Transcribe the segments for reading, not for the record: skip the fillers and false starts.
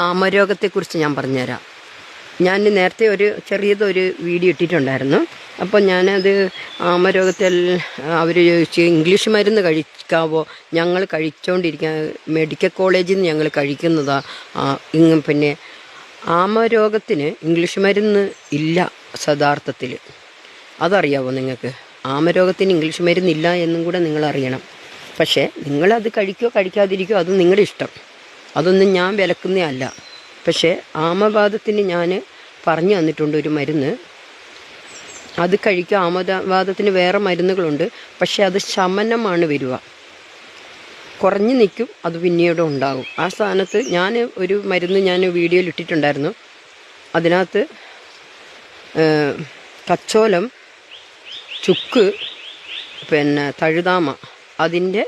ആമരോഗത്തെക്കുറിച്ച് ഞാൻ പറഞ്ഞുതരാം. ഞാൻ നേരത്തെ ചെറിയതൊരു വീഡിയോ ഇട്ടിട്ടുണ്ടായിരുന്നു. അപ്പോൾ ഞാനത് ആമരോഗത്തിൽ അവർ ചോദിച്ചു ഇംഗ്ലീഷ് മരുന്ന് കഴിക്കാവോ? ഞങ്ങൾ കഴിച്ചുകൊണ്ടിരിക്കുക മെഡിക്കൽ കോളേജിൽ നിന്ന് ഞങ്ങൾ കഴിക്കുന്നതാണ്. പിന്നെ ആമരോഗത്തിന് ഇംഗ്ലീഷ് മരുന്ന് ഇല്ല യഥാർത്ഥത്തിൽ. അതറിയാവോ നിങ്ങൾക്ക്? ആമരോഗത്തിന് ഇംഗ്ലീഷ് മരുന്നില്ല എന്നും കൂടെ നിങ്ങൾ അറിയണം. പക്ഷേ നിങ്ങളത് കഴിക്കുകയോ കഴിക്കാതിരിക്കുകയോ അത് നിങ്ങളുടെ ഇഷ്ടം. അതൊന്നും ഞാൻ വിലക്കുന്നേ അല്ല. പക്ഷേ ആമവാദത്തിന് ഞാൻ പറഞ്ഞു തന്നിട്ടുണ്ട് ഒരു മരുന്ന്. അത് കഴിക്കുക. ആമവാദത്തിന് വേറെ മരുന്നുകളുണ്ട്. പക്ഷേ അത് ശമനമാണ് വരിക, കുറഞ്ഞു നിൽക്കും, അത് പിന്നീട് ഉണ്ടാകും. ആ സ്ഥാനത്ത് ഞാൻ ഒരു മരുന്ന് ഞാൻ വീഡിയോയിൽ ഇട്ടിട്ടുണ്ടായിരുന്നു. അതിനകത്ത് കച്ചോലം, ചുക്ക്, പിന്നെ തഴുതാമ, അതിൻ്റെ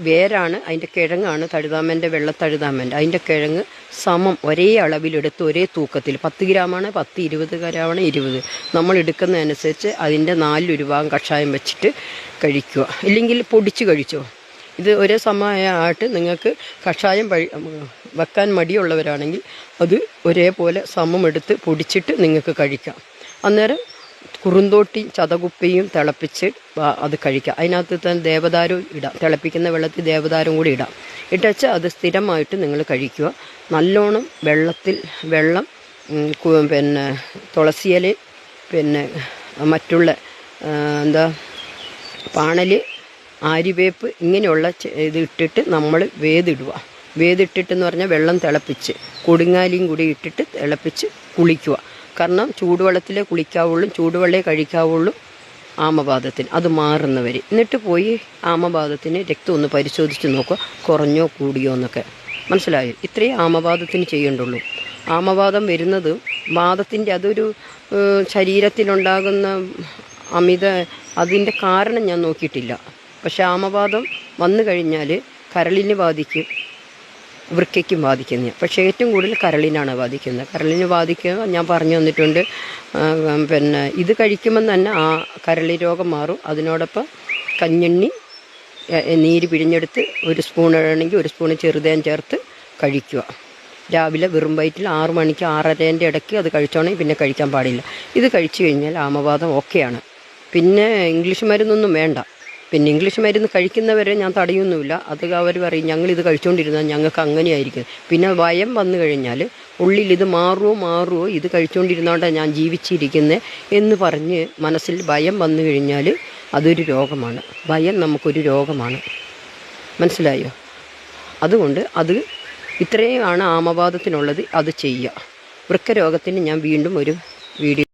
വേരാണ്, അതിൻ്റെ കിഴങ്ങാണ് തഴുതാമൻ്റെ, വെള്ളത്തഴുതാമൻ്റെ അതിൻ്റെ കിഴങ്ങ് സമം ഒരേ അളവിലെടുത്ത് ഒരേ തൂക്കത്തിൽ 10 ഗ്രാമാണ് 10, 20 ഗ്രാമാണ് 20, നമ്മൾ എടുക്കുന്നതനുസരിച്ച് അതിൻ്റെ 4 ഭാഗം കഷായം വെച്ചിട്ട് കഴിക്കുക. ഇല്ലെങ്കിൽ പൊടിച്ച് കഴിച്ചോ. ഇത് ഒരേ സമയമായിട്ട് നിങ്ങൾക്ക് കഷായം വെക്കാൻ മടിയുള്ളവരാണെങ്കിൽ അത് ഒരേപോലെ സമം എടുത്ത് പൊടിച്ചിട്ട് നിങ്ങൾക്ക് കഴിക്കാം. അന്നേരം കുറുന്തോട്ടി ചതകുപ്പയും തിളപ്പിച്ച് അത് കഴിക്കാം. അതിനകത്ത് തന്നെ ദേവദാരും ഇടാം. തിളപ്പിക്കുന്ന വെള്ളത്തിൽ ദേവദാരും കൂടി ഇടാം. ഇട്ടച്ച് അത് സ്ഥിരമായിട്ട് നിങ്ങൾ കഴിക്കുക. നല്ലോണം വെള്ളം പിന്നെ തുളസിയില, പിന്നെ മറ്റുള്ള പാണൽ, ആര്യവേപ്പ്, ഇങ്ങനെയുള്ള ഇത് ഇട്ടിട്ട് നമ്മൾ വേദിട്ടിട്ടെന്ന് പറഞ്ഞാൽ വെള്ളം തിളപ്പിച്ച് കൊടുങ്ങാലിയും കൂടി ഇട്ടിട്ട് തിളപ്പിച്ച് കുളിക്കുക. കാരണം ചൂടുവെള്ളത്തിലേ കുളിക്കാവുള്ളൂ, ചൂടുവെള്ളമേ കഴിക്കാവുള്ളൂ ആമവാദത്തിന്. അത് മാറുന്നവർ എന്നിട്ട് പോയി ആമവാദത്തിന് രക്തം ഒന്ന് പരിശോധിച്ച് നോക്കുക, കുറഞ്ഞോ കൂടിയോ എന്നൊക്കെ. മനസ്സിലായോ? ഇത്രയും ആമവാദത്തിന് ചെയ്യേണ്ടുള്ളൂ. ആമവാദം വരുന്നത് വാദത്തിൻ്റെ അതൊരു ശരീരത്തിലുണ്ടാകുന്ന അതിൻ്റെ കാരണം ഞാൻ നോക്കിയിട്ടില്ല. പക്ഷെ ആമവാദം വന്നു കഴിഞ്ഞാൽ കരളിനെ ബാധിക്കും, വൃക്കയ്ക്കും ബാധിക്കുന്നത്. പക്ഷേ ഏറ്റവും കൂടുതൽ കരളിനാണ് ബാധിക്കുന്നത്. കരളിന് ബാധിക്കുക ഞാൻ പറഞ്ഞു തന്നിട്ടുണ്ട്. പിന്നെ ഇത് കഴിക്കുമ്പം തന്നെ ആ കരളി രോഗം മാറും. അതിനോടൊപ്പം കഞ്ഞെണ്ണി നീര് പിഴിഞ്ഞെടുത്ത് 1 സ്പൂൺ ആണെങ്കിൽ 1 സ്പൂൺ ചെറുതേൻ ചേർത്ത് കഴിക്കുക. രാവിലെ വെറും വയറ്റിൽ 6 മണിക്ക് 6:30 ഇടയ്ക്ക് അത് കഴിച്ചോണെങ്കിൽ പിന്നെ കഴിക്കാൻ പാടില്ല. ഇത് കഴിച്ചു കഴിഞ്ഞാൽ ആമവാദം ഓക്കെയാണ്. പിന്നെ ഇംഗ്ലീഷ് മരുന്നൊന്നും വേണ്ട. പിന്നെ ഇംഗ്ലീഷ് മരുന്ന് കഴിക്കുന്നവരെ ഞാൻ തടയൊന്നുമില്ല. അത് അവർ പറയും ഞങ്ങളിത് കഴിച്ചുകൊണ്ടിരുന്നാൽ ഞങ്ങൾക്ക് അങ്ങനെയായിരിക്കും. പിന്നെ ഭയം വന്നു കഴിഞ്ഞാൽ ഉള്ളിൽ ഇത് മാറുമോ ഇത് കഴിച്ചുകൊണ്ടിരുന്നോണ്ടാണ് ഞാൻ ജീവിച്ചിരിക്കുന്നത് എന്ന് പറഞ്ഞ് മനസ്സിൽ ഭയം വന്നു കഴിഞ്ഞാൽ അതൊരു രോഗമാണ്. ഭയം നമുക്കൊരു രോഗമാണ്. മനസ്സിലായോ? അതുകൊണ്ട് ഇത്രയുമാണ് ആമവാദത്തിനുള്ളത്. അത് ചെയ്യുക. വൃക്കരോഗത്തിന് ഞാൻ വീണ്ടും ഒരു വീഡിയോ